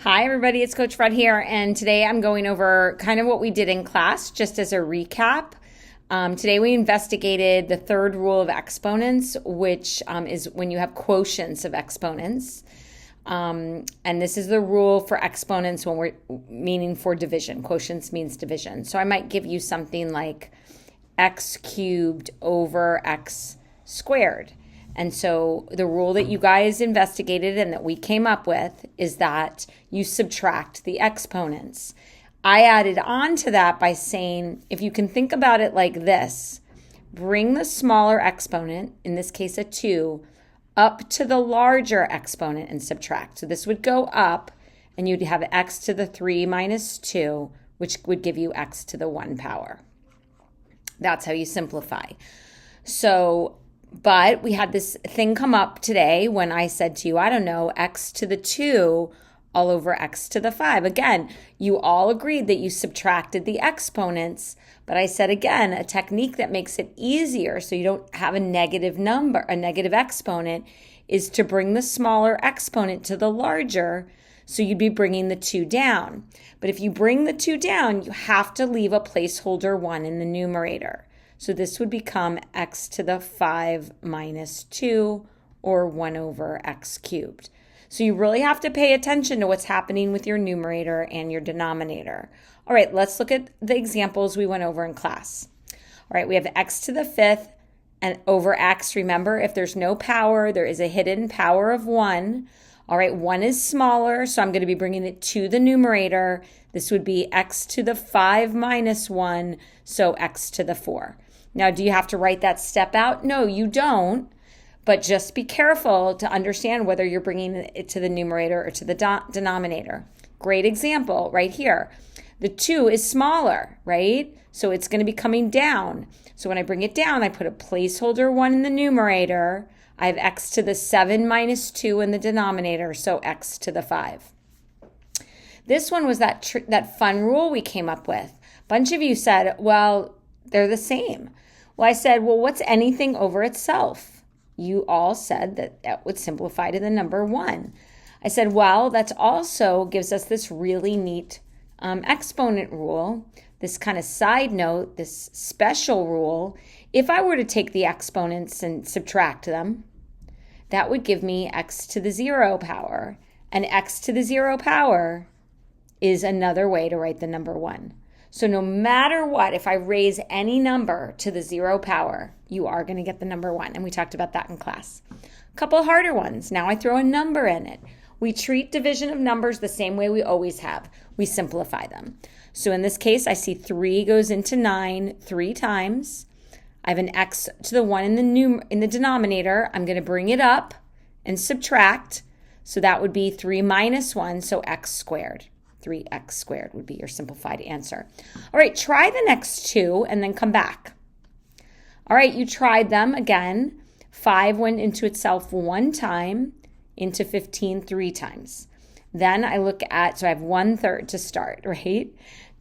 Hi, everybody. It's Coach Fred here, and today I'm going over kind of what we did in class, just as a recap. Today we investigated the third rule of exponents, which is when you have quotients of exponents. And this is the rule for exponents when we're meaning for division. Quotients means division. So I might give you something like x cubed over x squared. And so the rule that you guys investigated and that we came up with is that you subtract the exponents. I added on to that by saying, if you can think about it like this, bring the smaller exponent, in this case a 2, up to the larger exponent and subtract. So this would go up and you'd have x to the 3 minus 2, which would give you x to the 1 power. That's how you simplify. But we had this thing come up today when I said to you, I don't know, x to the 2 all over x to the 5. Again, you all agreed that you subtracted the exponents, but I said again, a technique that makes it easier so you don't have a negative number, a negative exponent, is to bring the smaller exponent to the larger, so you'd be bringing the 2 down. But if you bring the 2 down, you have to leave a placeholder 1 in the numerator. So this would become x to the 5 minus 2, or 1 over x cubed. So you really have to pay attention to what's happening with your numerator and your denominator. All right, let's look at the examples we went over in class. All right, we have x to the 5th and over x. Remember, if there's no power, there is a hidden power of 1. All right, 1 is smaller, so I'm going to be bringing it to the numerator. This would be x to the 5 minus 1, so x to the 4. Now, do you have to write that step out? No, you don't, but just be careful to understand whether you're bringing it to the numerator or to the denominator. Great example right here. The 2 is smaller, right? So it's going to be coming down. So when I bring it down, I put a placeholder 1 in the numerator. I have x to the 7 minus 2 in the denominator, so x to the 5. This one was that fun rule we came up with. A bunch of you said, well, they're the same. Well, I said, well, what's anything over itself? You all said that would simplify to the number 1. I said, well, that also gives us this really neat exponent rule, this kind of side note, this special rule. If I were to take the exponents and subtract them, that would give me x to the 0 power. And x to the 0 power is another way to write the number 1. So no matter what, if I raise any number to the 0 power, you are going to get the number 1. And we talked about that in class. A couple harder ones. Now I throw a number in it. We treat division of numbers the same way we always have. We simplify them. So in this case, I see 3 goes into 9 3 times. I have an x to the 1 in the denominator. I'm going to bring it up and subtract. So that would be 3 minus 1, so x squared. 3x squared would be your simplified answer. All right, try the next 2 and then come back. All right, you tried them again. 5 went into itself 1 time, into 15 3 times. Then I look at, so I have 1/3 to start, right?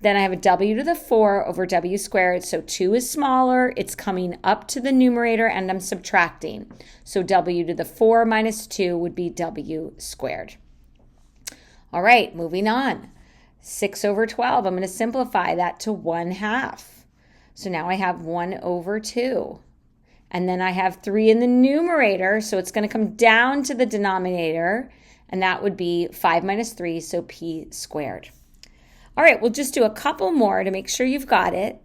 Then I have a w to the 4 over w squared. So 2 is smaller. It's coming up to the numerator and I'm subtracting. So w to the 4 minus 2 would be w squared. All right, moving on. 6 over 12, I'm going to simplify that to 1/2. So now I have 1 over 2. And then I have 3 in the numerator, so it's going to come down to the denominator, and that would be 5 minus 3, so p squared. All right, we'll just do a couple more to make sure you've got it.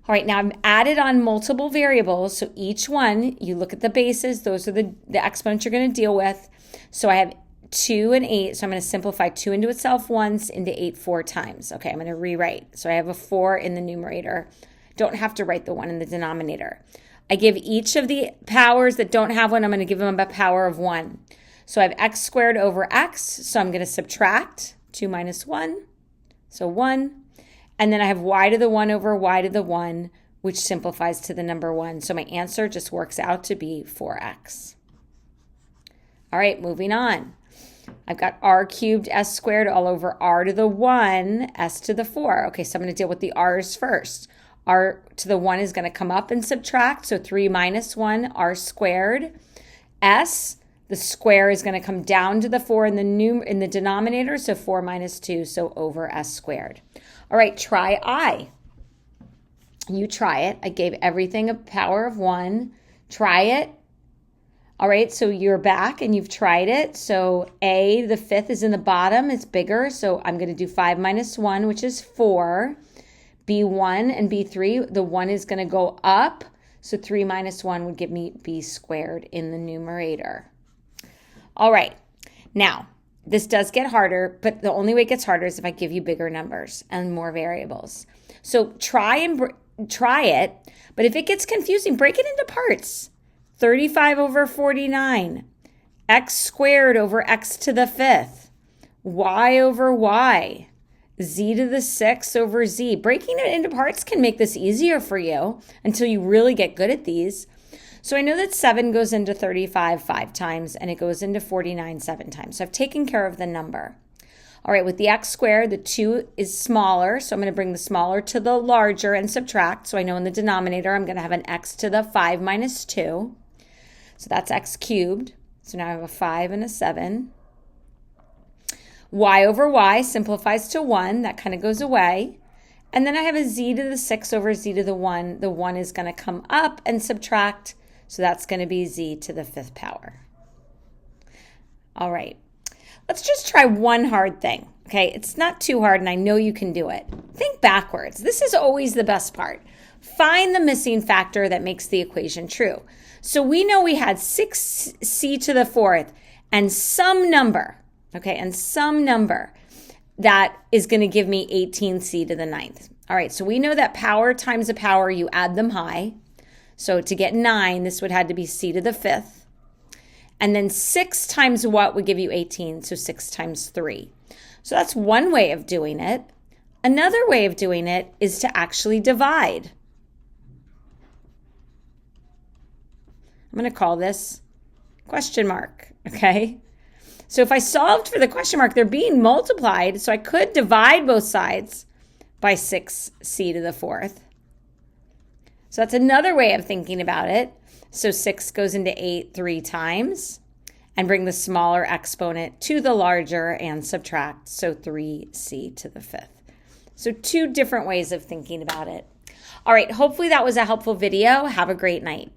All right, now I've added on multiple variables, so each one, you look at the bases, those are the exponents you're going to deal with. So I have 2 and 8, so I'm going to simplify 2 into itself once, into 8 4 times. Okay, I'm going to rewrite. So I have a 4 in the numerator. Don't have to write the 1 in the denominator. I give each of the powers that don't have 1, I'm going to give them a power of 1. So I have x squared over x, so I'm going to subtract 2 minus 1, so 1. And then I have y to the 1 over y to the 1, which simplifies to the number 1. So my answer just works out to be 4x. All right, moving on. I've got r cubed s squared all over r to the 1, s to the 4. Okay, so I'm going to deal with the r's first. R to the 1 is going to come up and subtract, so 3 minus 1, r squared. S The square is going to come down to the 4 in the denominator, so 4 minus 2, so over s squared. All right, try I. You try it. I gave everything a power of 1. Try it. All right, so you're back and you've tried it. So A, the 5th is in the bottom. It's bigger, so I'm going to do 5 minus 1, which is 4. B1 and B3, the 1 is going to go up. So 3 minus 1 would give me B squared in the numerator. All right, now this does get harder, but the only way it gets harder is if I give you bigger numbers and more variables. So try it, but if it gets confusing, break it into parts. 35 over 49, x squared over x to the 5th, y over y, z to the 6th over z. Breaking it into parts can make this easier for you until you really get good at these. So I know that 7 goes into 35 5 times, and it goes into 49 7 times. So I've taken care of the number. All right, with the x squared, the 2 is smaller, so I'm going to bring the smaller to the larger and subtract. So I know in the denominator, I'm going to have an x to the 5 minus 2. So that's x cubed. So now I have a 5 and a 7. Y over y simplifies to 1. That kind of goes away. And then I have a z to the 6 over z to the 1. The 1 is going to come up and subtract. So that's going to be z to the 5th power. All right. Let's just try one hard thing. Okay, it's not too hard, and I know you can do it. Think backwards. This is always the best part. Find the missing factor that makes the equation true. So we know we had 6c to the 4th and some number, okay, and some number that is going to give me 18c to the 9th. All right, so we know that power times a power, you add them high. So to get 9, this would have to be c to the 5th. And then 6 times what would give you 18? So 6 times 3. So that's one way of doing it. Another way of doing it is to actually divide. I'm going to call this question mark, okay? So if I solved for the question mark, they're being multiplied, so I could divide both sides by 6c to the 4th. So that's another way of thinking about it. So 6 goes into 8 3 times, and bring the smaller exponent to the larger and subtract, so 3c to the 5th. So 2 different ways of thinking about it. All right, hopefully that was a helpful video. Have a great night.